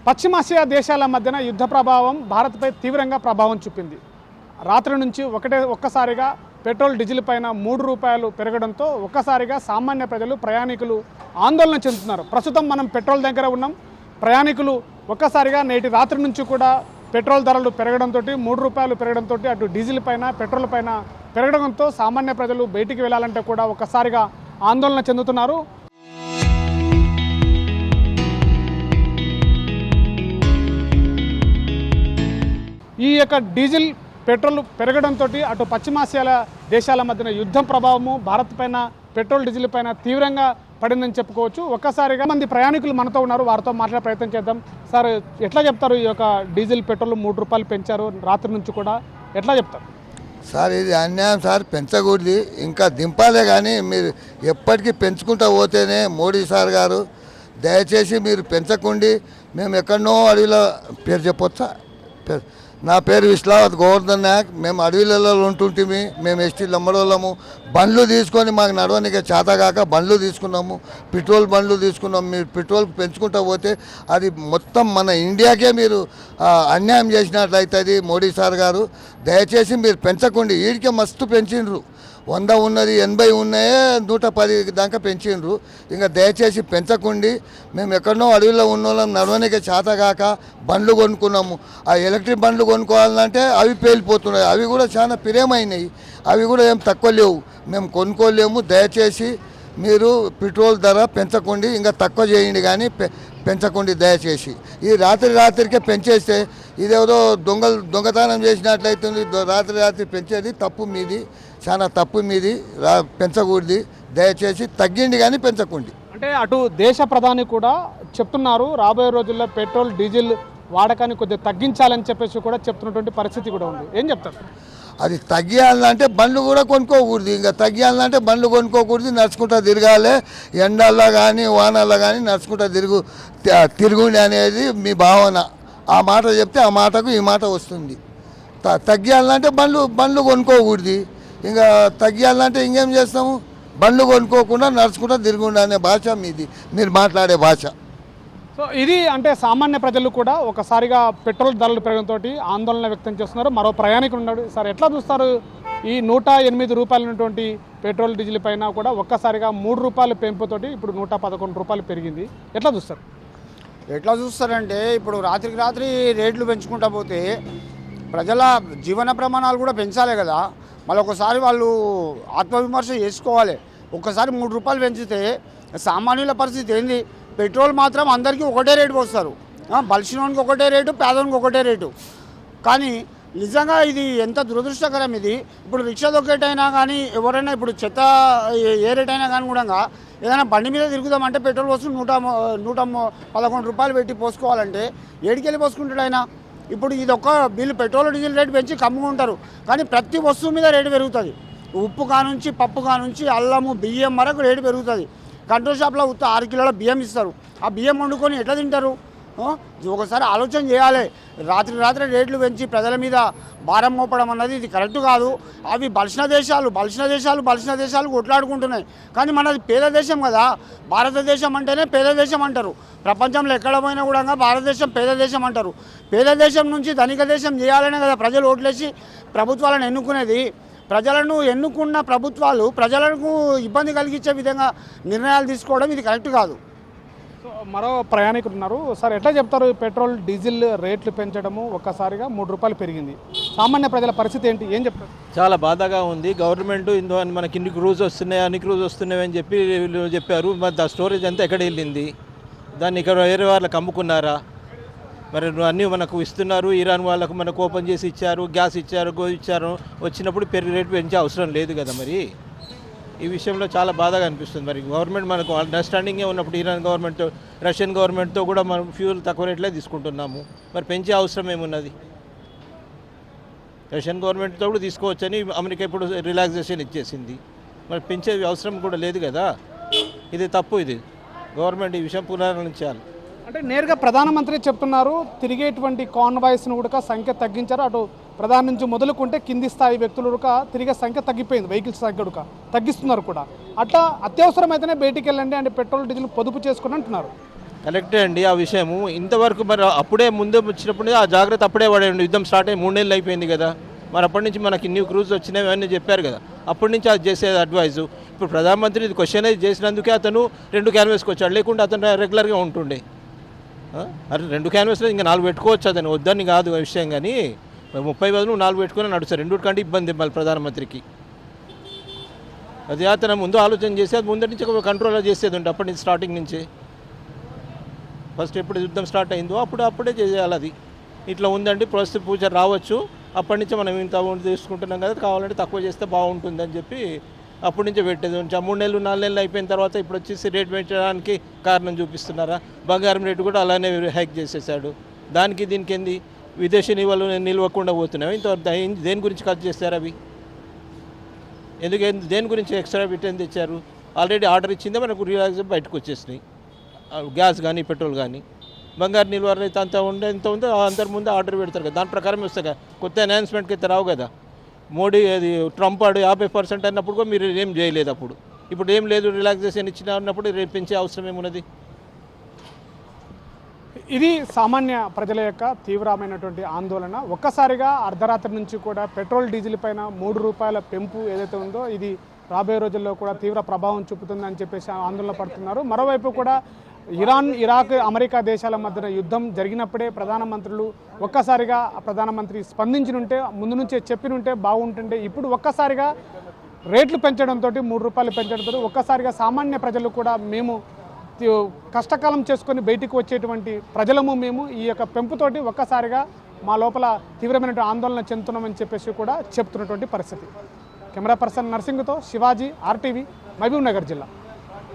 పశ్చిమాసియా దేశాల మధ్యన యుద్ధ ప్రభావం భారత్పై తీవ్రంగా ప్రభావం చూపింది. రాత్రి నుంచి ఒక్కసారిగా పెట్రోల్ డీజిల్ పైన ₹3 పెరగడంతో ఒక్కసారిగా సామాన్య ప్రజలు ప్రయాణికులు ఆందోళన చెందుతున్నారు. ప్రస్తుతం మనం పెట్రోల్ దగ్గర ఉన్నాం. ప్రయాణికులు ఒక్కసారిగా నేటి రాత్రి నుంచి కూడా పెట్రోల్ ధరలు పెరగడంతో ₹3 పెరగడంతో అటు డీజిల్ పైన పెట్రోల్ పైన పెరగడంతో సామాన్య ప్రజలు బయటికి వెళ్ళాలంటే కూడా ఒక్కసారిగా ఆందోళన చెందుతున్నారు. ఈ యొక్క డీజిల్ పెట్రోల్ పెరగడంతో అటు పశ్చిమాసియాల దేశాల మధ్యన యుద్ధం ప్రభావము భారత్ పైన పెట్రోల్ డీజిల్ పైన తీవ్రంగా పడిందని చెప్పుకోవచ్చు. ఒక్కసారిగా మంది ప్రయాణికులు మనతో ఉన్నారు, వారితో మాట్లాడే ప్రయత్నం చేద్దాం. సార్, ఎట్లా చెప్తారు ఈ యొక్క డీజిల్ పెట్రోల్ ₹3 పెంచారు రాత్రి నుంచి కూడా, ఎట్లా చెప్తారు? సార్, ఇది అన్యాయం సార్, పెంచకూడదు, ఇంకా దింపాలే. కానీ మీరు ఎప్పటికీ పెంచుకుంటూ పోతేనే మోడీ సార్ గారు దయచేసి మీరు పెంచకండి. మేము ఎక్కడనో అడవిలో పేరు చెప్పొచ్చా? నా పేరు విశ్లావత్ గోవర్ధన్ నాయక్. మేము అడవిలలో ఉంటుంటిమి. మేము ఎస్టీ లమ్మడోళ్ళము. బండ్లు తీసుకొని మాకు నడవనికే చేతగాక బండ్లు తీసుకున్నాము, పెట్రోల్ బండ్లు తీసుకున్నాము. మీరు పెట్రోల్ పెంచుకుంటూ పోతే అది మొత్తం మన ఇండియాకే మీరు అన్యాయం చేసినట్లయితుంది. మోడీ సార్ గారు దయచేసి మీరు పెంచకండి. వీడికే మస్తు పెంచిండ్రు. 100 ఉన్నది, 80 ఉన్నాయే, 110 దాకా పెంచిండ్రు. ఇంకా దయచేసి పెంచకండి. మేము ఎక్కడనో అడవిలో ఉన్న వాళ్ళం నడవనికే చేతగాక బండ్లు కొనుక్కున్నాము. ఆ ఎలక్ట్రిక్ బండ్లు కొనుక్కోవాలంటే అవి పేలిపోతున్నాయి. అవి కూడా చాలా పిరేమైనాయి. అవి కూడా ఏం తక్కువ లేవు. మేము కొనుక్కోలేము. దయచేసి మీరు పెట్రోల్ ధర పెంచకండి, ఇంకా తక్కువ చేయండి, కానీ పెంచకండి దయచేసి. ఈ రాత్రికే పెంచేస్తే ఇదేదో దొంగతనం చేసినట్లయితుంది. రాత్రి పెంచేది తప్పు మీది, చాలా తప్పు మీది. పెంచకూడదు. దయచేసి తగ్గిండి కానీ పెంచకండి. అంటే అటు దేశ ప్రధాని కూడా చెప్తున్నారు, రాబోయే రోజుల్లో పెట్రోల్ డీజిల్ వాడకాన్ని కొద్దిగా తగ్గించాలని చెప్పేసి కూడా చెప్తున్నటువంటి పరిస్థితి కూడా ఉంది. ఏం చెప్తారు? అది తగ్గియాలంటే బండ్లు కూడా కొనుక్కోకూడదు. ఇంకా తగ్గియాలంటే బండ్లు కొనుక్కోకూడదు, నడుచుకుంటా తిరగాలి. ఎండల్లో కానీ వానల్లో కానీ నడుచుకుంటా తిరుగుండి అనేది మీ భావన. ఆ మాట చెప్తే ఆ మాటకు ఈ మాట వస్తుంది. తగ్గియాలంటే బండ్లు కొనుక్కోకూడదు. ఇంకా తగ్గియాలంటే ఇంకేం చేస్తాము? బండ్లు కొనుక్కోకుండా నడుచుకుంటా తిరుగుండి అనే భాష మీది, మీరు మాట్లాడే భాష. సో ఇది అంటే సామాన్య ప్రజలు కూడా ఒకసారిగా పెట్రోల్ ధరలు పెరగడంతో ఆందోళన వ్యక్తం చేస్తున్నారు. మరో ప్రయాణికుడు ఉన్నాడు. సార్, ఎట్లా చూస్తారు ఈ ₹108 ఉన్నటువంటి పెట్రోల్ డీజిల్ పైన కూడా ఒక్కసారిగా ₹3 పెంపుతోటి ఇప్పుడు ₹111 పెరిగింది, ఎట్లా చూస్తారు? ఎట్లా చూస్తారంటే ఇప్పుడు రాత్రి రేట్లు పెంచుకుంటా పోతే ప్రజల జీవన ప్రమాణాలు కూడా పెంచాలి కదా. మళ్ళీ ఒకసారి వాళ్ళు ఆత్మవిమర్శ చేసుకోవాలి. ఒక్కసారి ₹3 పెంచితే సామాన్యుల పరిస్థితి ఏంది? పెట్రోల్ మాత్రం అందరికీ ఒకటే రేటు పోస్తారు. బలిసినోనికి ఒకటే రేటు, పేదోనికి ఒకటే రేటు. కానీ నిజంగా ఇది ఎంత దురదృష్టకరం ఇది. ఇప్పుడు రిక్షా దొక్కేటైనా కానీ ఎవరైనా ఇప్పుడు చెత్త ఏ రేట్ అయినా కానీ కూడా ఏదైనా బండి మీద తిరుగుదామంటే పెట్రోల్ వస్తూ ₹111 పెట్టి పోసుకోవాలంటే ఏడికెళ్ళి పోసుకుంటాడు ఆయన. ఇప్పుడు ఇది ఒక్క బిల్లు పెట్రోల్ డీజిల్ రేటు పెంచి కమ్ముకుంటారు, కానీ ప్రతి వస్తువు మీద రేటు పెరుగుతుంది. ఉప్పు కానుంచి పప్పు కానుంచి అల్లము బియ్యం వరకు రేటు పెరుగుతుంది. కంట్రోల్ షాప్లో 6 కిలోల బియ్యం ఇస్తారు. ఆ బియ్యం వండుకొని ఎట్లా తింటారు? ఒకసారి ఆలోచన చేయాలి. రాత్రి రేట్లు పెంచి ప్రజల మీద భారం మోపడం అన్నది ఇది కరెక్ట్ కాదు. అవి బలిసిన దేశాలు కొట్లాడుకుంటున్నాయి, కానీ మనది పేద దేశం కదా. భారతదేశం అంటేనే పేద దేశం అంటారు. ప్రపంచంలో ఎక్కడ పోయినా కూడా భారతదేశం పేద దేశం అంటారు. పేద దేశం నుంచి ధనిక దేశం చేయాలనే కదా ప్రజలు ఓట్లేసి ప్రభుత్వాలను ఎన్నుకునేది. ప్రజలను ఎన్నుకున్న ప్రభుత్వాలు ప్రజలకు ఇబ్బంది కలిగించే విధంగా నిర్ణయాలు తీసుకోవడం ఇది కరెక్ట్ కాదు. సో మరో ప్రయాణికులు ఉన్నారు. సార్, ఎట్లా చెప్తారు పెట్రోల్ డీజిల్ రేట్లు పెంచడము ఒక్కసారిగా ₹3 పెరిగింది, సామాన్య ప్రజల పరిస్థితి ఏంటి, ఏం చెప్తారు? చాలా బాధగా ఉంది. గవర్నమెంట్ మనకి ఇన్ని క్రూజ్ వస్తున్నాయి అని చెప్పి చెప్పారు. మరి స్టోరేజ్ అంతా ఎక్కడ వెళ్ళింది? దాన్ని ఇక్కడ వేరే వాళ్ళకి అమ్ముకున్నారా? మరి అన్నీ మనకు ఇస్తున్నారు. ఇరాన్ వాళ్ళకు మనకు ఓపెన్ చేసి ఇచ్చారు, గ్యాస్ ఇచ్చారు, ఇచ్చారు. వచ్చినప్పుడు రేటు పెంచే అవసరం లేదు కదా. మరి ఈ విషయంలో చాలా బాధగా అనిపిస్తుంది. మరి గవర్నమెంట్ మనకు అండర్స్టాండింగే ఉన్నప్పుడు ఇరాన్ గవర్నమెంట్, రష్యన్ గవర్నమెంట్తో కూడా మనం ఫ్యూల్ తక్కువ రేట్లే తీసుకుంటున్నాము. మరి పెంచే అవసరం ఏమున్నది? రష్యన్ గవర్నమెంట్తో కూడా తీసుకోవచ్చని అమెరికా ఇప్పుడు రిలాక్సేషన్ ఇచ్చేసింది. మరి పెంచే అవసరం కూడా లేదు కదా. ఇది తప్పు. ఇది గవర్నమెంట్ ఈ విషయం పునరాలోచించాలి. అంటే నేరుగా ప్రధానమంత్రి చెప్తున్నారు, తిరిగేటువంటి కాన్వాయ్స్ను కూడా సంఖ్య తగ్గించారు. అటు ప్రధాని నుంచి మొదలుకుంటే కింది స్థాయి వ్యక్తులు కూడా తిరిగే సంఖ్య తగ్గిపోయింది, వెహికల్స్ సంఖ్య కూడా తగ్గిస్తున్నారు కూడా. అట్లా అత్యవసరమైతేనే బయటికి వెళ్ళండి అంటే పెట్రోల్ డీజిల్ పొదుపు చేసుకుని అంటున్నారు. కరెక్టే అండి ఆ విషయము. ఇంతవరకు మరి అప్పుడే ముందు వచ్చినప్పుడు ఆ జాగ్రత్త అప్పుడే పడండి. యుద్ధం స్టార్ట్ అయ్యి 3 నెలలు అయిపోయింది కదా. మరి అప్పటి నుంచి మనకి న్యూ క్రూజ్ వచ్చినాయి అని చెప్పారు కదా. అప్పటి నుంచి అది చేసేది అడ్వైజు. ఇప్పుడు ప్రధానమంత్రి ఇది క్వశ్చన్ చేసినందుకే అతను 2 క్యాన్వాస్కి వచ్చాడు, లేకుంటే అతను రెగ్యులర్గా ఉంటుండే. అరే 2 క్యాన్వాస్లో ఇంకా 4 పెట్టుకోవచ్చు, అతను వద్దని కాదు ఆ విషయం. కానీ 30 బదులు 4 పెట్టుకుని నడుస్తారు. 2 కంటే ఇబ్బంది మళ్ళీ ప్రధానమంత్రికి. అది అతను ముందు ఆలోచన చేసి అది ముందటి నుంచి కంట్రోల్ చేసేది ఉంటే అప్పటి నుంచి స్టార్టింగ్ నుంచి. ఫస్ట్ ఎప్పుడు యుద్ధం స్టార్ట్ అయిందో అప్పుడే చేయాలి. అది ఇట్లా ఉందండి ప్రస్తుత పూజ రావచ్చు, అప్పటి నుంచి మనం ఇంత తీసుకుంటున్నాం కదా, కావాలంటే తక్కువ చేస్తే బాగుంటుంది అని చెప్పి అప్పటి నుంచే పెట్టేది. 3 నెలలు 4 నెలలు అయిపోయిన తర్వాత ఇప్పుడు వచ్చేసి రేట్ పెంచడానికి కారణం చూపిస్తున్నారా? బంగారం రేటు కూడా అలానే హైక్ చేసేసాడు. దానికి దీనికి ఏంది? విదేశీ నిల్వలు నిల్వకుండా పోతున్నాయి. ఇంత దేని గురించి ఖర్చు చేస్తారు అవి? దేని గురించి ఎక్స్ట్రా బిట్ తెచ్చారు? ఆల్రెడీ ఆర్డర్ ఇచ్చిందే మనకు రిలాక్స్ బయటకు వచ్చేసినాయి. గ్యాస్ కానీ పెట్రోల్ కానీ. బంగారు నిల్వ రైతు అంత ఉందో అందరి ముందు ఆర్డర్ పెడతారు కదా, దాని ప్రకారం వస్తాయి కదా. కొత్త అనౌన్స్మెంట్కి అయితే రావు కదా. మోడీ అది ట్రంప్ ఆడు 50% అన్నప్పుడు కూడా మీరు ఏం చేయలేదు. అప్పుడు ఇప్పుడు ఏం లేదు, రిలాక్సేషన్ ఇచ్చిన అన్నప్పుడు రేపు పెంచే అవసరం ఏమున్నది? ఇది సామాన్య ప్రజల యొక్క తీవ్రమైనటువంటి ఆందోళన. ఒక్కసారిగా అర్ధరాత్రి నుంచి కూడా పెట్రోల్ డీజిల్ పైన 3 రూపాయల పెంపు ఏదైతే ఉందో ఇది రాబోయే రోజుల్లో కూడా తీవ్ర ప్రభావం చూపుతుందని చెప్పేసి ఆందోళన పడుతున్నారు. మరోవైపు కూడా ఇరాన్, ఇరాక్, అమెరికా దేశాల మధ్యన యుద్ధం జరిగినప్పుడే ప్రధానమంత్రులు ఒక్కసారిగా ప్రధానమంత్రి స్పందించినుంటే, ముందు నుంచే చెప్పినుంటే బాగుంటుండే. ఇప్పుడు ఒక్కసారిగా రేట్లు పెంచడంతో 3 రూపాయలు పెంచడంతో ఒక్కసారిగా సామాన్య ప్రజలు కూడా మేము కష్టకాలం చేసుకొని బయటికి వచ్చేటువంటి ప్రజలము మేము ఈ యొక్క పెంపుతోటి ఒక్కసారిగా మా లోపల తీవ్రమైన ఆందోళన చెందుతున్నామని చెప్పేసి కూడా చెప్తున్నటువంటి పరిస్థితి. కెమెరా పర్సన్ నర్సింగ్తో శివాజీ, RTV, మహబూబ్ నగర్ జిల్లా.